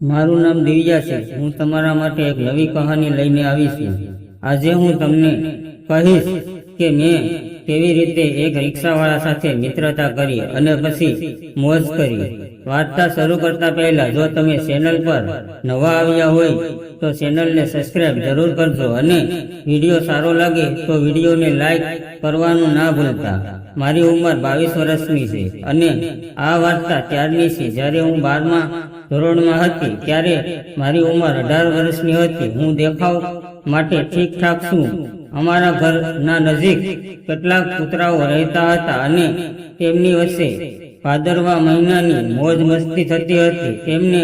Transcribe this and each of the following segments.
મારું નામ દિવ્યા છે। હું તમારા માટે એક નવી કહાની લઈને આવી છું। આજે હું તમને કહીશ કે મેં કેવી રીતે એક રિક્ષાવાળા સાથે મિત્રતા કરી અને પછી મોજ કરી। વાર્તા શરૂ કરતા પહેલા જો તમે ચેનલ પર નવા આવ્યા હોય તો ચેનલને સબસ્ક્રાઇબ જરૂર કરજો અને વિડીયો સારો લાગે તો વિડીયોને લાઈક કરવાનું ના ભૂલતા। મારી ઉંમર 22 વર્ષની છે અને આ વાર્તા ત્યારની છે જ્યારે હું 12મા ધોરણમાં હતી। ત્યારે મારી ઉંમર 18 વર્ષની હતી। હું દેખાવ માટે ઠીક ઠાક છું। અમારા ઘરના નજીક કેટલાક કૂતરાઓ રહેતા હતા અને તેમની વચ્ચે ભાદરવા મહિનાની મોજ મસ્તી થતી હતી। તેમને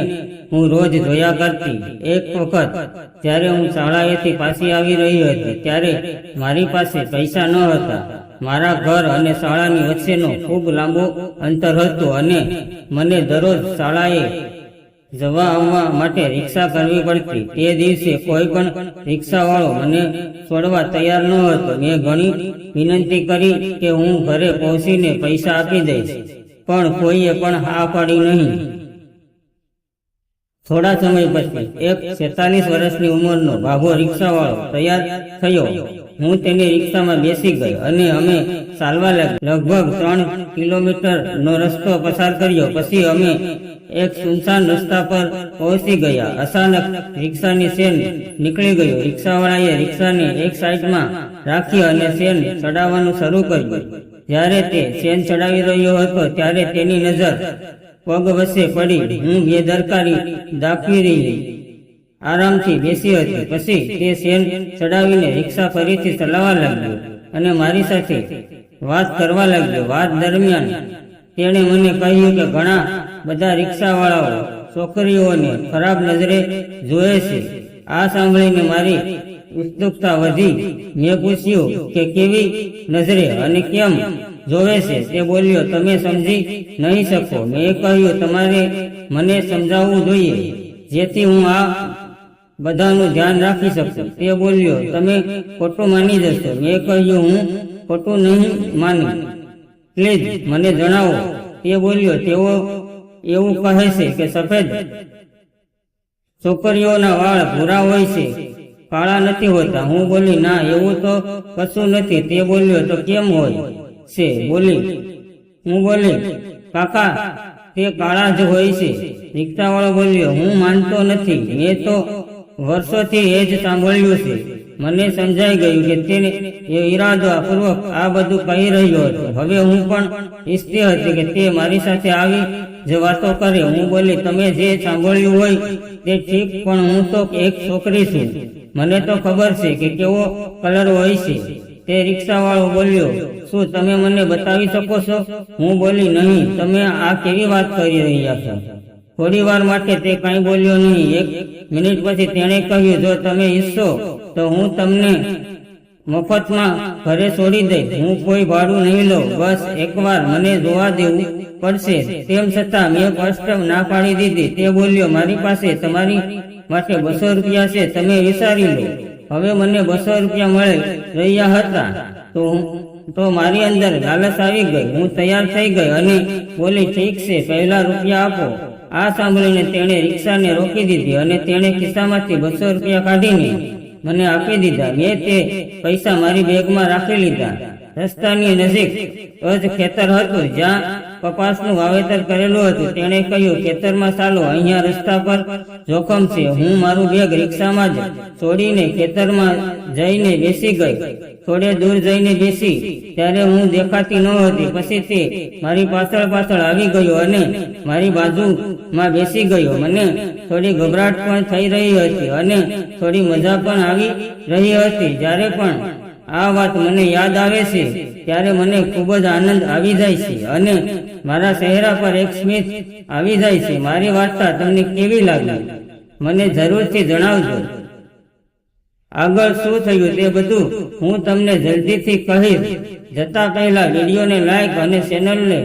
હું રોજ જોયા કરતી। એક વખત જ્યારે હું શાળાએથી પાછી આવી રહી હતી ત્યારે મારી પાસે પૈસા ન હતા। મારા ઘર અને શાળાની વચ્ચેનો ખૂબ લાંબો અંતર હતો અને મને દરરોજ શાળાએ જવા આવવા માટે રિક્ષા કરવી પડતી। તે દિવસે કોઈ પણ રિક્ષાવાળો મને છોડવા તૈયાર ન હતો। મેં ઘણી વિનંતી કરી કે હું ઘરે પહોંચીને પૈસા આપી દઈશ, પણ કોઈએ પણ હા પાડી નહીં। થોડા સમય પછી એક 46 વર્ષની ઉંમરનો ભાભો રિક્ષાવાળો તૈયાર થયો। હું તેની રિક્ષામાં બેસી ગઈ અને અમે ચાલવા લાગ્યા। લગભગ 3 કિલોમીટરનો રસ્તો પસાર કર્યો પછી અમે એક સુનસાન રસ્તા પર પહોંચી ગયા। અચાનક રિક્ષાની ચેન નીકળી ગયો। રિક્ષાવાળાએ રિક્ષાને એક સાઈડમાં રાખી અને ચેન ચડાવવાનું શરૂ કર્યું। જ્યારે તે ચેન ચડાવી રહ્યો હતો ત્યારે તેની નજર પગ વચ્ચે પડી। હું બેદરકારી દાખવી આરામથી બેસી હતી। પછી તે ચેન ચડાવીને રિક્ષા ફરીથી ચલાવવા લાગ્યો અને મારી સાથે વાત કરવા લાગ્યો। વાત દરમિયાન તેણે મને કહ્યું કે ઘણા બધા રિક્ષાવાળાઓ છોકરીઓને ખરાબ નજરે જોવે છે। આ સાંભળીને મારી ઉત્સુકતા વધી। મેં પૂછ્યું કે કેવી નજરે અને કેમ જોવે છે? તે બોલ્યો, તમે સમજી નહીં શકો। મેં કહ્યું, તમારે મને સમજાવવું જોઈએ જેથી હું આ બધાનું ધ્યાન રાખી શકું। તે બોલ્યો, તમે ખોટું માની જશો। મેં કહ્યું, હું ખોટું નહીં માની, પ્લીઝ મને જણાવો। તે બોલ્યો, તેઓ એવું કહે છે કે સફેદ છોકરીઓના વાળ ભૂરા હોય છે, કાળા નથી હોતા। હું બોલી, ના, એવું તો કશું નથી। તે બોલ્યો, તો કેમ હોય છે? હું બોલી, કાકા, તે કાળા જ હોય છે। રિક્ષાવાળો બોલ્યો, હું માનતો નથી, મેં તો વર્ષોથી એ જ સાંભળ્યું છે। મને સમજાઈ ગયું કે તેને ઈરાદાપૂર્વક આ બધું કહી રહ્યો હતો। હવે હું પણ ઈચ્છતી હતી કે તે મારી સાથે આવી જ વાતો કરે। હું બોલી, તમે જે સાંભળ્યું હોય તે ઠીક, પણ હું તો એક છોકરી છું, મને તો ખબર છે કે કેવો કલર હોય છે। તે રિક્ષાવાળો બોલ્યો, શું તમે મને બતાવી શકો છો? હું બોલી, નહીં, તમે આ કેવી વાત કરી રહ્યા છો? થોડી વાર માટે તે કંઈ બોલ્યો નહીં। 1 મિનિટ પછી તેણે કહ્યું, જો તમે ઈચ્છો તો હું તમને મફતમાં ઘરે છોડી દઈશ। હું કોઈ ભાડું નહીં લઉં, બસ એકવાર મને જોવા દેવું પડશે। તેમ છતાં મેં સ્પષ્ટ ના પાડી દીધી। તે બોલ્યો, મારી પાસે તમારી માટે 200 રૂપિયા છે, તમે વિચારી લો। હવે મને 200 રૂપિયા મળી રહ્યા હતા તો મારી અંદર લાલચ આવી ગઈ। હું તૈયાર થઈ ગઈ અને બોલી, ઠીક છે, પહેલા રૂપિયા આપો। આ સાંભળીને તેણે રિક્ષાને રોકી દીધી અને તેણે ખિસ્સામાંથી 200 રૂપિયા કાઢીને મને આપી દીધા। મેં તે પૈસા મારી બેગમાં રાખી લીધા। રસ્તાની નજીક જ ખેતર હતું જ્યાં કપાસનું વાવેતર કરેલું હતું। તેણે કહ્યું, ખેતરમાં ચાલો, અહીંયા રસ્તા પર જોખમ છે। હું મારું બેગ રિક્ષામાં જ છોડીને ખેતરમાં જઈને બેસી ગઈ। થોડે દૂર જઈને બેસી ત્યારે હું દેખાતી ન હતી। પછી તે મારી પાછળ આવી ગયો અને મારી બાજુમાં બેસી ગયો। મને થોડી ગભરાટ પણ થઈ રહી હતી અને થોડી મજા પણ આવી રહી હતી। જ્યારે પણ આ વાત મને યાદ આવે છે ત્યારે મને ખૂબ જ આનંદ આવી જાય છે અને મારા ચહેરા પર એક સ્મિત આવી જાય છે। મારી વાર્તા તમને કેવી લાગી મને જરૂરથી જણાવજો। આગળ શું થયું તે બધું હું તમને જલ્દીથી કહીશ। જતા પહેલા વિડીયોને લાઈક અને ચેનલને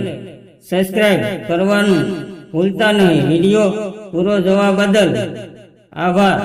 સબસ્ક્રાઇબ કરવાનું ભૂલતા નહીં। વિડીયો પૂરો જોવા બદલ આભાર।